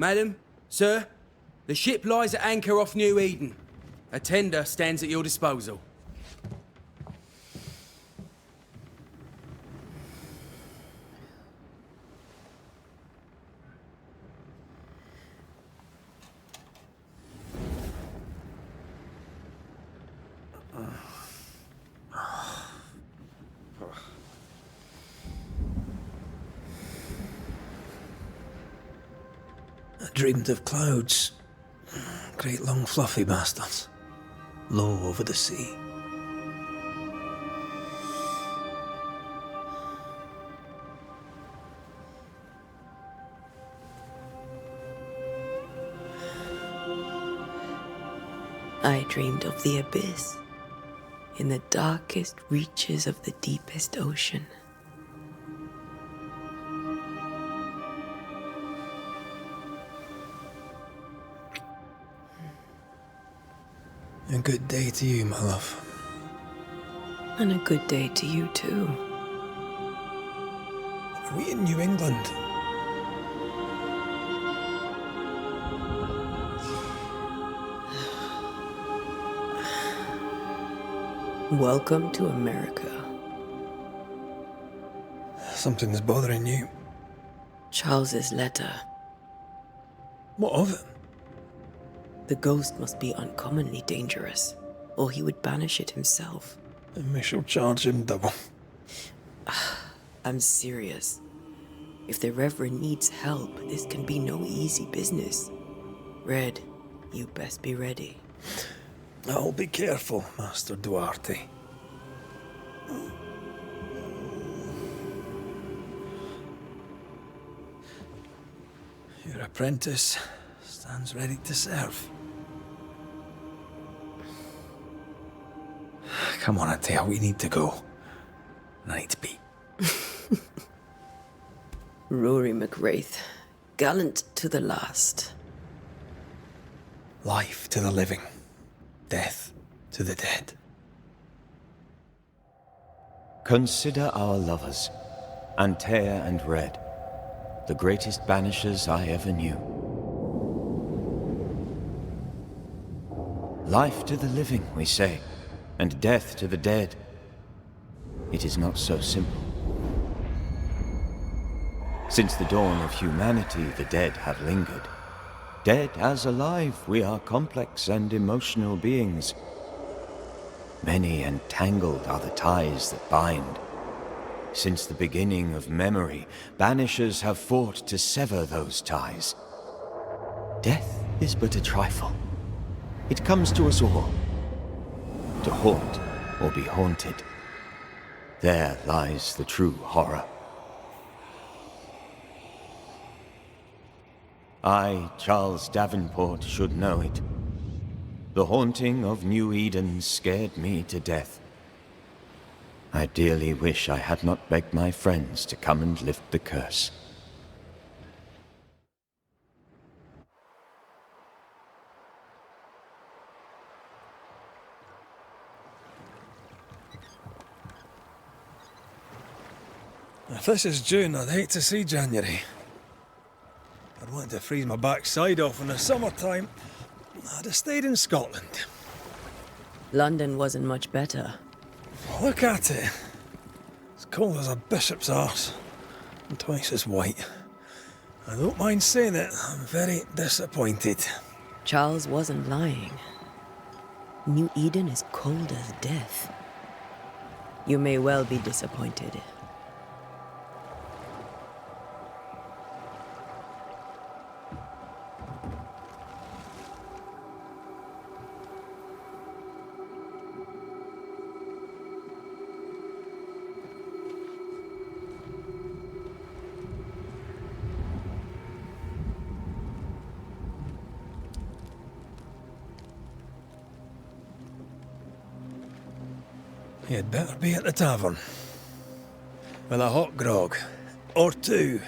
Madam, sir, the ship lies at anchor off New Eden. A tender stands at your disposal. I dreamed of clouds. Great long fluffy bastards. Low over the sea. I dreamed of the abyss, in the darkest reaches of the deepest ocean. A good day to you, my love. And a good day to you too. Are we in New England? Welcome to America. Something's bothering you. Charles's letter. What of it? The ghost must be uncommonly dangerous, or he would banish it himself. And we shall charge him double. I'm serious. If the Reverend needs help, this can be no easy business. Red, you best be ready. I'll be careful, Master Duarte. Your apprentice stands ready to serve. Come on, Atea, we need to go. I need to be. Rory McWraith, gallant to the last. Life to the living, death to the dead. Consider our lovers, Antea and Red, the greatest banishers I ever knew. Life to the living, we say, and death to the dead. It is not so simple. Since the dawn of humanity, the dead have lingered. Dead as alive, we are complex and emotional beings. Many and tangled are the ties that bind. Since the beginning of memory, banishers have fought to sever those ties. Death is but a trifle. It comes to us all. To haunt or be haunted. There lies the true horror. I, Charles Davenport, should know it. The haunting of New Eden scared me to death. I dearly wish I had not begged my friends to come and lift the curse. If this is June, I'd hate to see January. I'd want to freeze my backside off in the summertime. I'd have stayed in Scotland. London wasn't much better. Look at it. As cold as a bishop's arse. And twice as white. I don't mind saying it, I'm very disappointed. Charles wasn't lying. New Eden is cold as death. You may well be disappointed. You'd better be at the tavern. With a hot grog. Or two.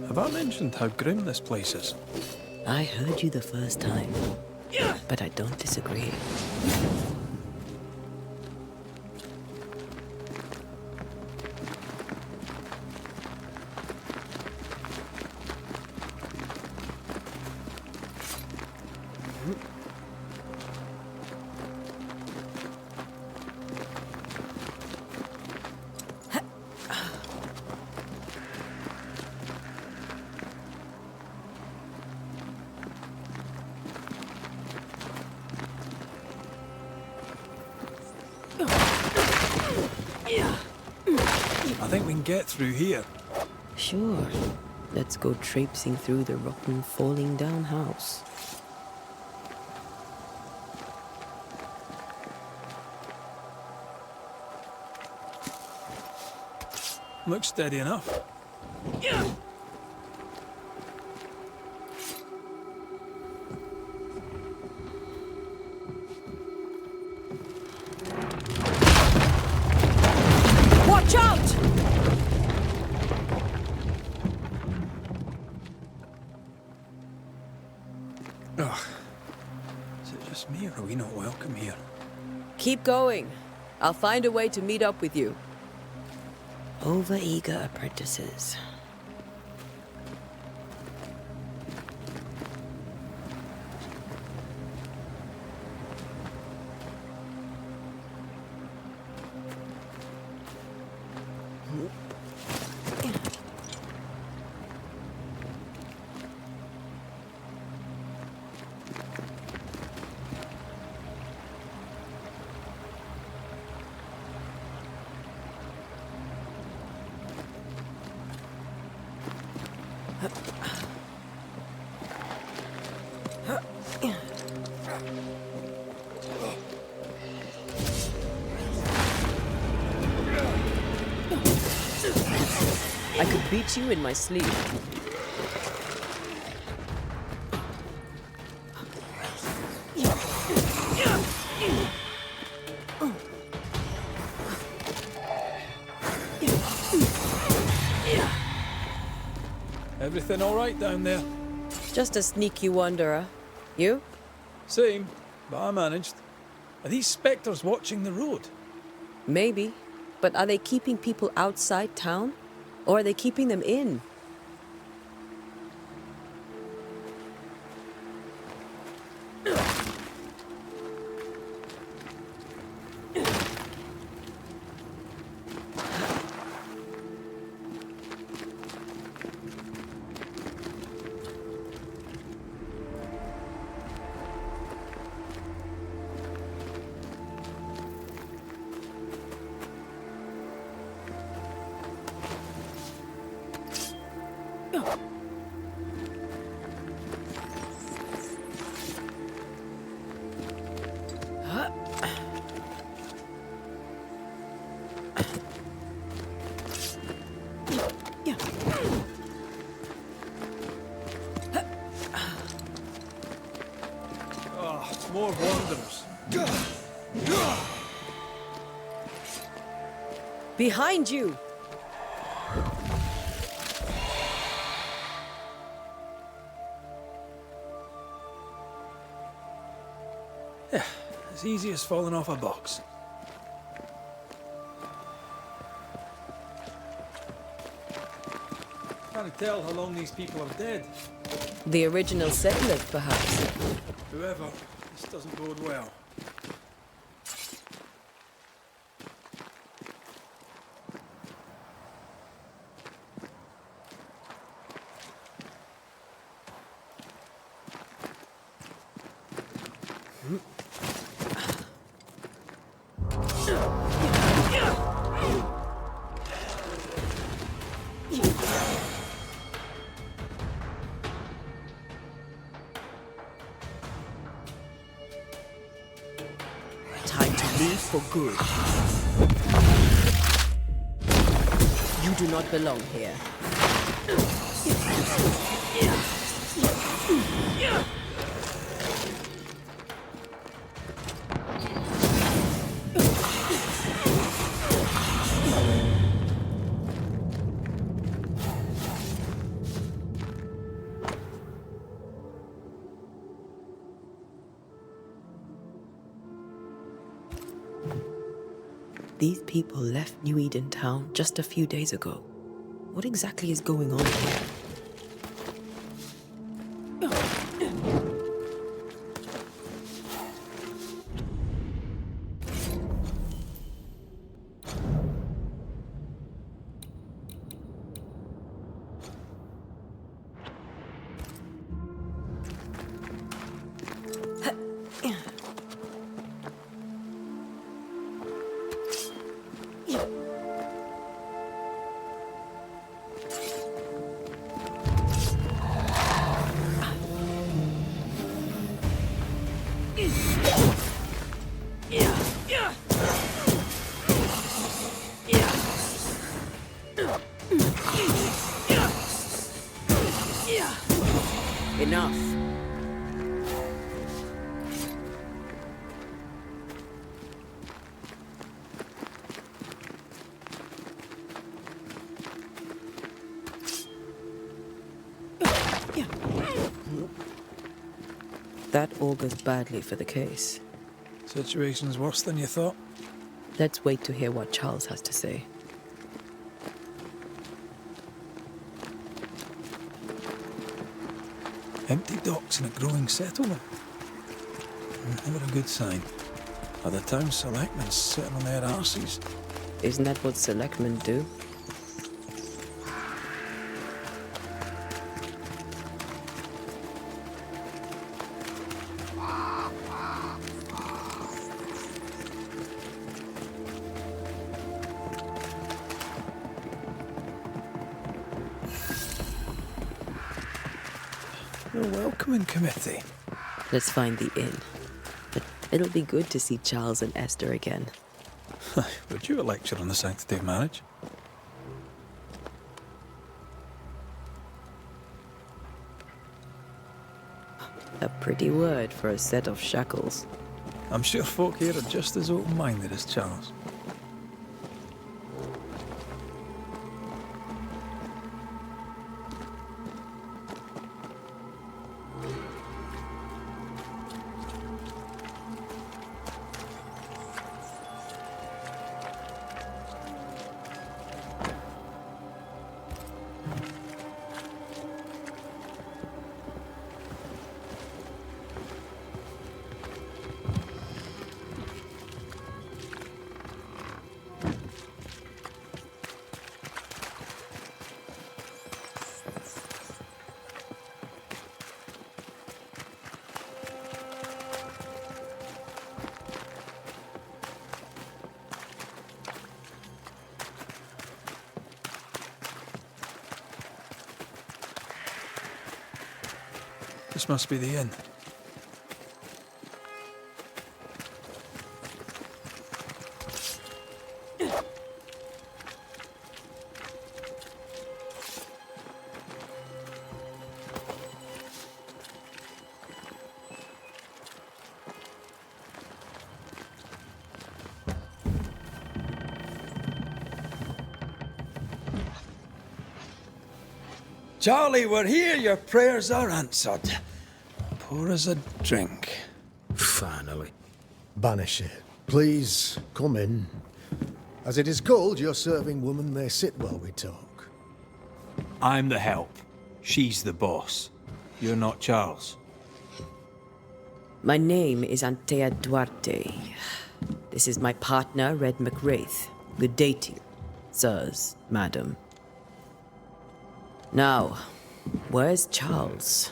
Have I mentioned how grim this place is? I heard you the first time, but I don't disagree. I think we can get through here. Sure. Let's go traipsing through the rotten, falling down house. Looks steady enough. Watch out! Ugh. Is it just me, or are we not welcome here? Keep going. I'll find a way to meet up with you. Overeager apprentices. I could beat you in my sleep. Everything all right down there? Just a sneaky wanderer. You? Same, but I managed. Are these spectres watching the road? Maybe. But are they keeping people outside town? Or are they keeping them in? More wanderers. Behind you! Yeah, as easy as falling off a box. Can't tell how long these people are dead. The original settlers, perhaps. Whoever, this doesn't bode well. Time to leave for good. You do not belong here. These people left New Eden town just a few days ago. What exactly is going on here? Enough. That augurs badly for the case. Situation's worse than you thought. Let's wait to hear what Charles has to say. Empty docks in a growing settlement. Never a good sign. Other town selectmen sitting on their arses. Isn't that what selectmen do? The welcoming committee. Let's find the inn. But it'll be good to see Charles and Esther again. Would you a lecture on the sanctity of marriage? A pretty word for a set of shackles. I'm sure folk here are just as open-minded as Charles. This must be the inn. Charlie, we're here. Your prayers are answered. Pour us a drink. Finally. Banisher, please come in. As it is cold, your serving woman may sit while we talk. I'm the help. She's the boss. You're not Charles. My name is Antea Duarte. This is my partner, Red McWraith. Good day to you, sirs, madam. Now, where's Charles?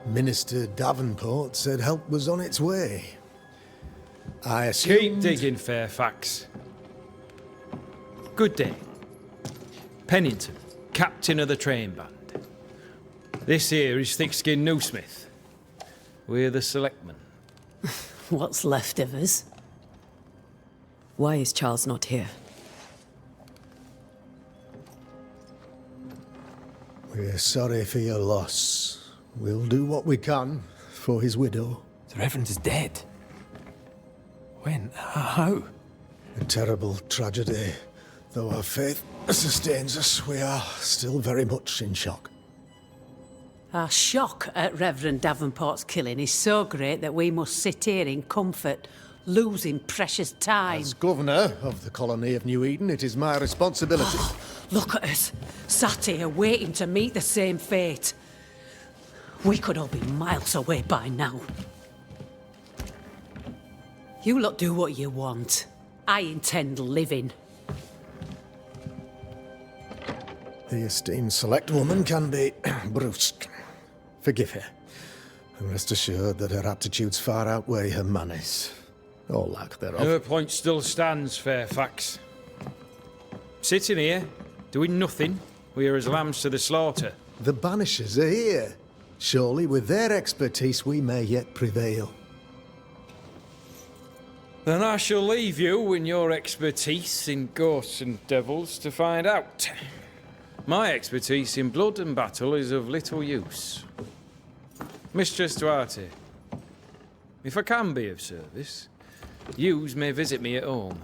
Minister Davenport said help was on its way. I assumed... Keep digging, Fairfax. Good day. Pennington, captain of the train band. This here is thick-skinned Newsmith. We're the selectmen. What's left of us? Why is Charles not here? We're sorry for your loss. We'll do what we can for his widow. The Reverend is dead. When? How? A terrible tragedy. Though our faith sustains us, we are still very much in shock. Our shock at Reverend Davenport's killing is so great that we must sit here in comfort, losing precious time. As governor of the colony of New Eden, it is my responsibility. Look at us, sat here waiting to meet the same fate. We could all be miles away by now. You lot do what you want. I intend living. The esteemed select woman can be brusque. Forgive her. And rest assured that her aptitudes far outweigh her manners. Or lack thereof. Her point still stands, Fairfax. Sitting here, doing nothing, we are as lambs to the slaughter. The Banishers are here. Surely with their expertise we may yet prevail. Then I shall leave you and your expertise in ghosts and devils to find out. My expertise in blood and battle is of little use. Mistress Duarte, if I can be of service, yous may visit me at home.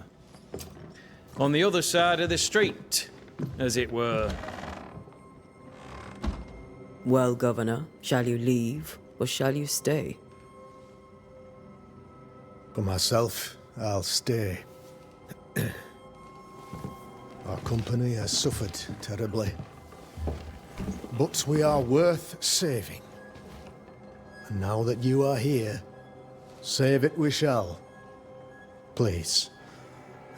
On the other side of the street, as it were. Well, Governor, shall you leave or shall you stay? For myself, I'll stay. Our company has suffered terribly. But we are worth saving. And now that you are here, save it we shall. Please,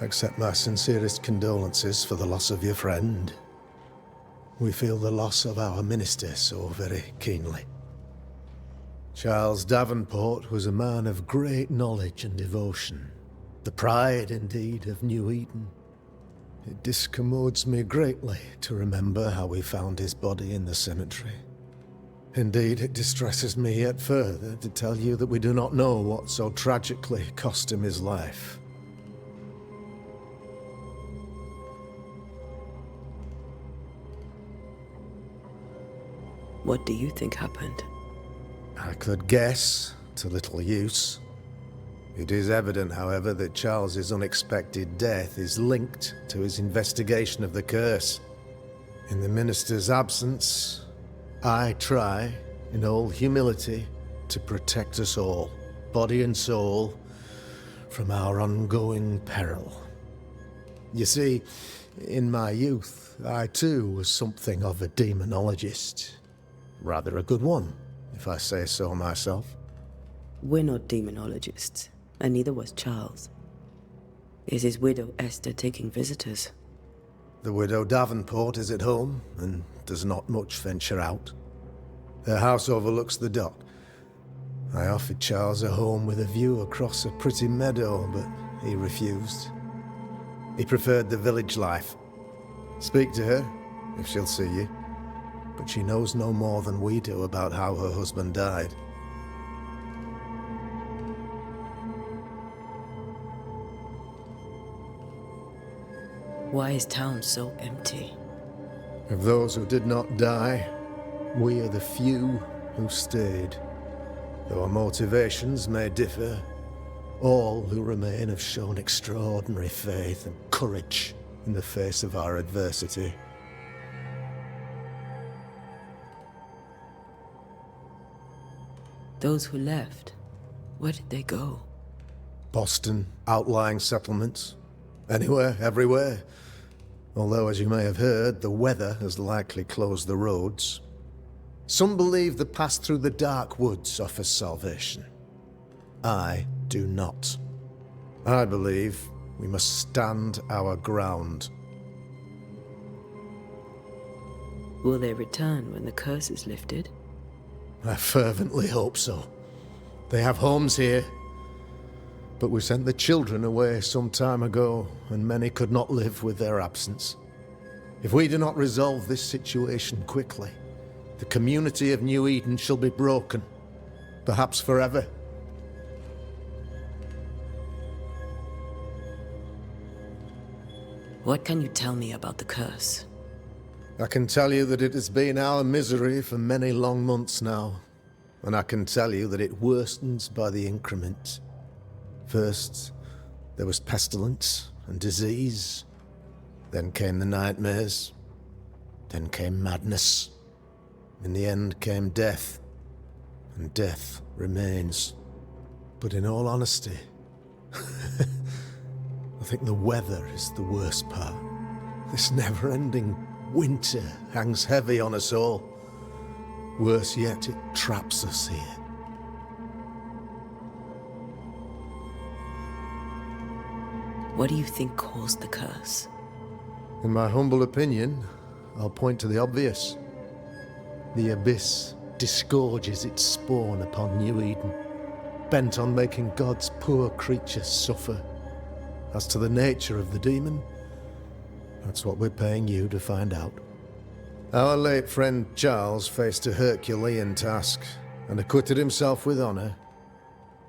accept my sincerest condolences for the loss of your friend. We feel the loss of our minister so very keenly. Charles Davenport was a man of great knowledge and devotion. The pride, indeed, of New Eden. It discommodes me greatly to remember how we found his body in the cemetery. Indeed, it distresses me yet further to tell you that we do not know what so tragically cost him his life. What do you think happened? I could guess, to little use. It is evident, however, that Charles's unexpected death is linked to his investigation of the curse. In the minister's absence, I try, in all humility, to protect us all, body and soul, from our ongoing peril. You see, in my youth, I too was something of a demonologist. Rather a good one, if I say so myself. We're not demonologists, and neither was Charles. Is his widow Esther taking visitors? The widow Davenport is at home, and does not much venture out. Their house overlooks the dock. I offered Charles a home with a view across a pretty meadow, but he refused. He preferred the village life. Speak to her, if she'll see you. But she knows no more than we do about how her husband died. Why is town so empty? Of those who did not die, we are the few who stayed. Though our motivations may differ, all who remain have shown extraordinary faith and courage in the face of our adversity. Those who left, where did they go? Boston, outlying settlements. Anywhere, everywhere. Although, as you may have heard, the weather has likely closed the roads. Some believe the path through the dark woods offers salvation. I do not. I believe we must stand our ground. Will they return when the curse is lifted? I fervently hope so. They have homes here. But we sent the children away some time ago, and many could not live with their absence. If we do not resolve this situation quickly, the community of New Eden shall be broken, perhaps forever. What can you tell me about the curse? I can tell you that it has been our misery for many long months now, and I can tell you that it worsens by the increment. First, there was pestilence and disease. Then came the nightmares. Then came madness. In the end came death, and death remains. But in all honesty, I think the weather is the worst part. This never-ending winter hangs heavy on us all. Worse yet, it traps us here. What do you think caused the curse? In my humble opinion, I'll point to the obvious. The Abyss disgorges its spawn upon New Eden, bent on making God's poor creatures suffer. As to the nature of the demon, that's what we're paying you to find out. Our late friend Charles faced a Herculean task and acquitted himself with honor.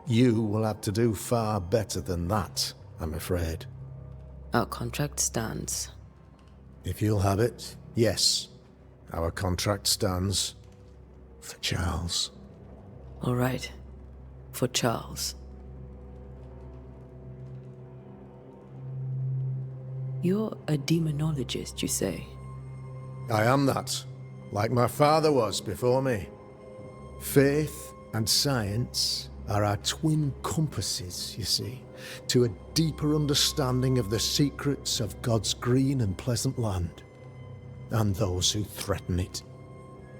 You will have to do far better than that, I'm afraid. Our contract stands. If you'll have it, yes. Our contract stands for Charles. All right. For Charles. You're a demonologist, you say? I am that, like my father was before me. Faith and science are our twin compasses, you see, to a deeper understanding of the secrets of God's green and pleasant land, and those who threaten it.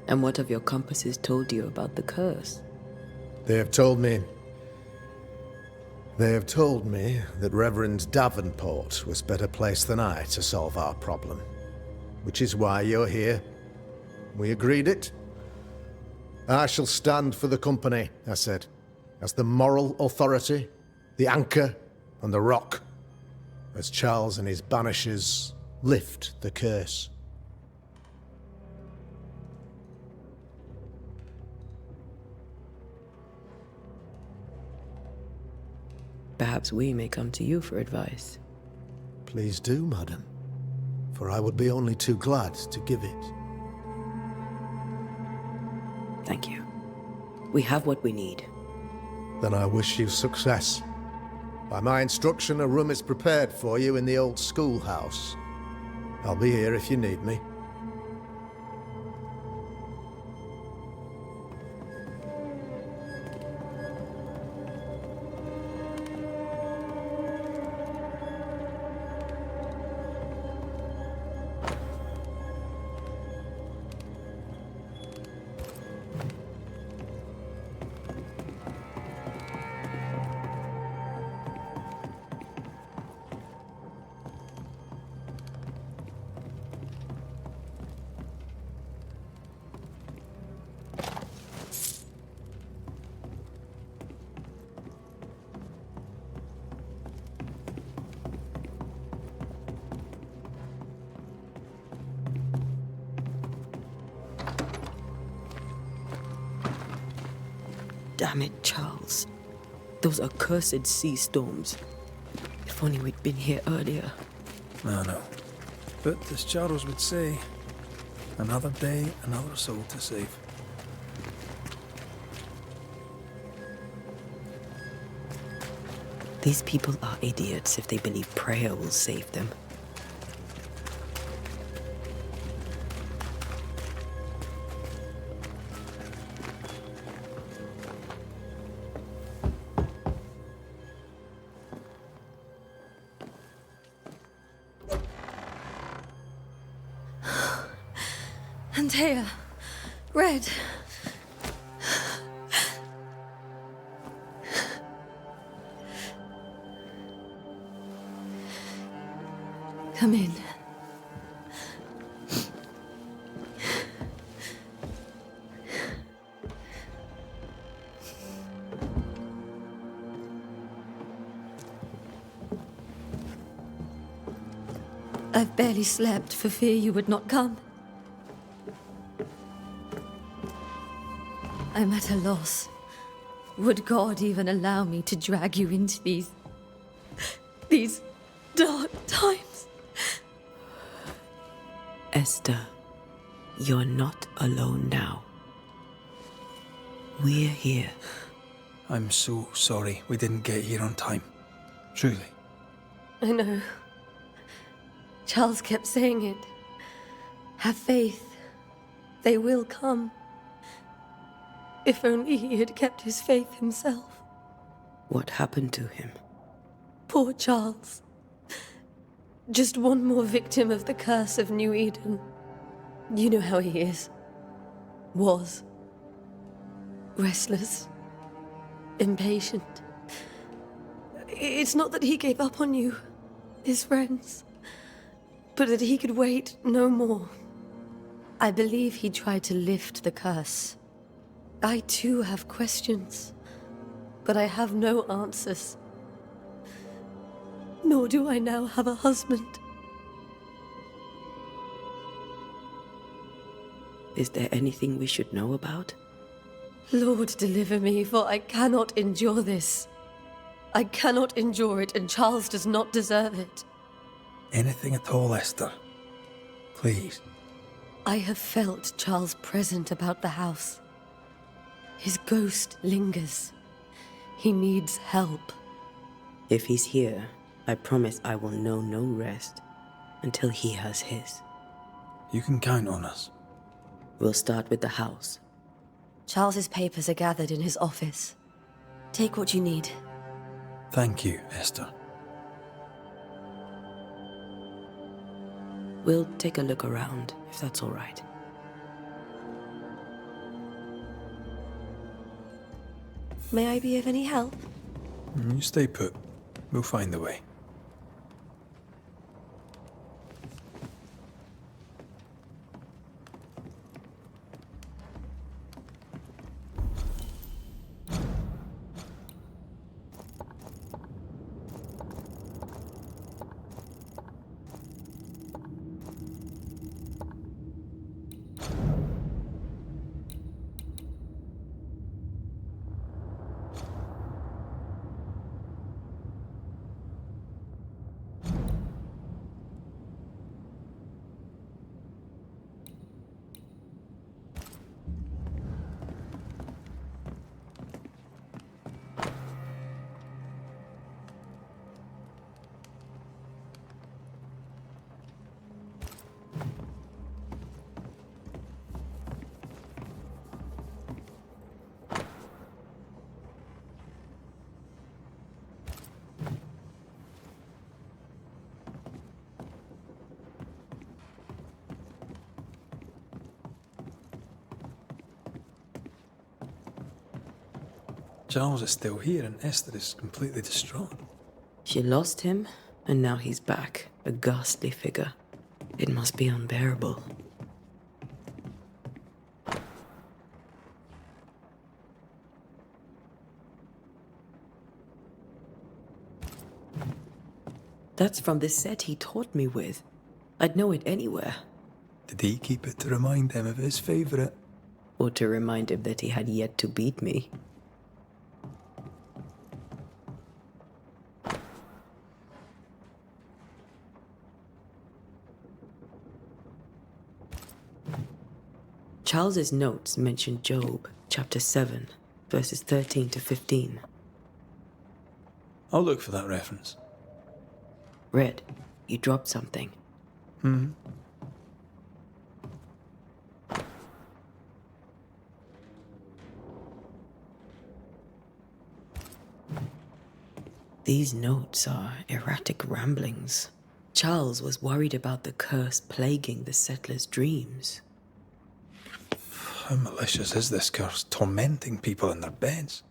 And what have your compasses told you about the curse? They have told me that Reverend Davenport was better placed than I to solve our problem. Which is why you're here. We agreed it. I shall stand for the company, I said, as the moral authority, the anchor, and the rock, as Charles and his Banishers lift the curse. Perhaps we may come to you for advice. Please do, madam, for I would be only too glad to give it. Thank you. We have what we need. Then I wish you success. By my instruction, a room is prepared for you in the old schoolhouse. I'll be here if you need me. Damn it, Charles. Those accursed sea storms. If only we'd been here earlier. No. But as Charles would say, another day, another soul to save. These people are idiots if they believe prayer will save them. Antea, Red. Come in. I've barely slept for fear you would not come. I'm at a loss. Would God even allow me to drag you into these dark times? Esther, you're not alone now. We're here. I'm so sorry we didn't get here on time. Truly. I know. Charles kept saying it. Have faith. They will come. If only he had kept his faith himself. What happened to him? Poor Charles. Just one more victim of the curse of New Eden. You know how he is. Was. Restless. Impatient. It's not that he gave up on you, his friends, but that he could wait no more. I believe he tried to lift the curse. I too have questions, but I have no answers. Nor do I now have a husband. Is there anything we should know about? Lord, deliver me, for I cannot endure this. I cannot endure it, and Charles does not deserve it. Anything at all, Esther. Please. I have felt Charles present about the house. His ghost lingers. He needs help. If he's here, I promise I will know no rest until he has his. You can count on us. We'll start with the house. Charles's papers are gathered in his office. Take what you need. Thank you, Esther. We'll take a look around, if that's all right. May I be of any help? You stay put. We'll find a way. Charles is still here and Esther is completely distraught. She lost him, and now he's back, a ghastly figure. It must be unbearable. That's from the set he taught me with. I'd know it anywhere. Did he keep it to remind him of his favourite? Or to remind him that he had yet to beat me. Charles's notes mention Job, chapter 7, verses 13 to 15. I'll look for that reference. Red, you dropped something. These notes are erratic ramblings. Charles was worried about the curse plaguing the settlers' dreams. How malicious is this curse, tormenting people in their beds?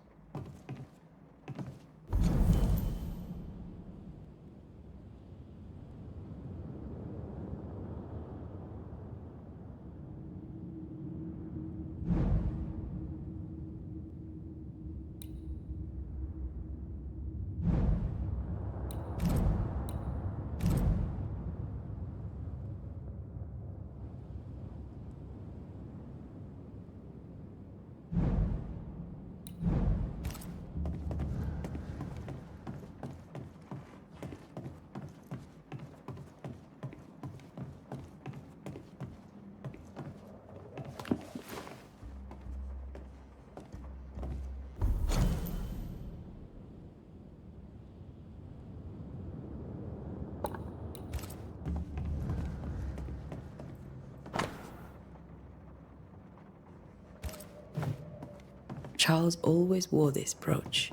Charles always wore this brooch.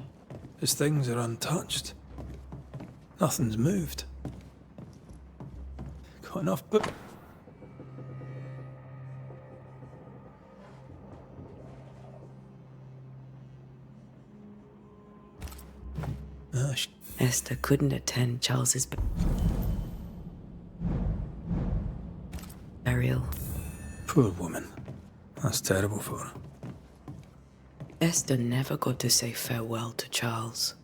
His things are untouched. Nothing's moved. Got enough, but... Esther couldn't attend Charles's burial. Poor woman. That's terrible for her. Esther never got to say farewell to Charles.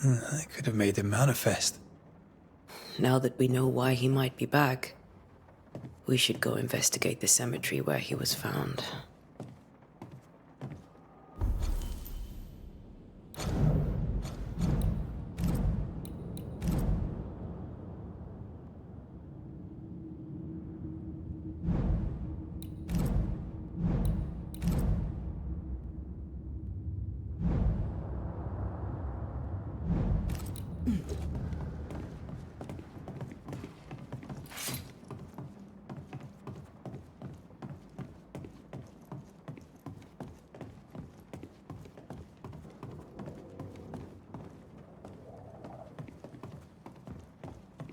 I could have made him manifest. Now that we know why he might be back, we should go investigate the cemetery where he was found.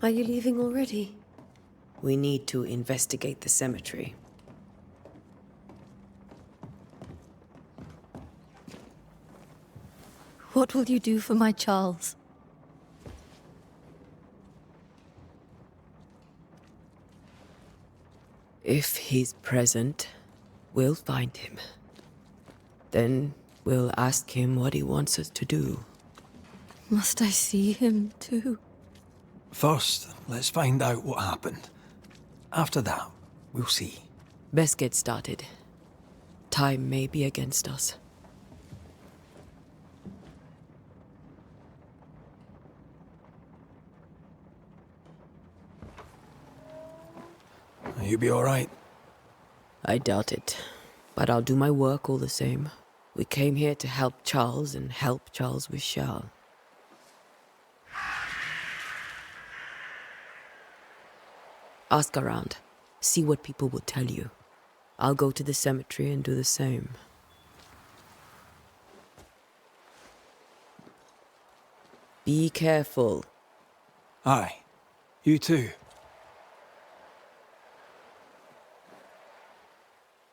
Are you leaving already? We need to investigate the cemetery. What will you do for my Charles? If he's present, we'll find him. Then we'll ask him what he wants us to do. Must I see him too? First, let's find out what happened. After that, we'll see. Best get started. Time may be against us. You be all right? I doubt it, but I'll do my work all the same. We came here to help Charles and help Charles with Charles. Ask around. See what people will tell you. I'll go to the cemetery and do the same. Be careful. Aye. You too.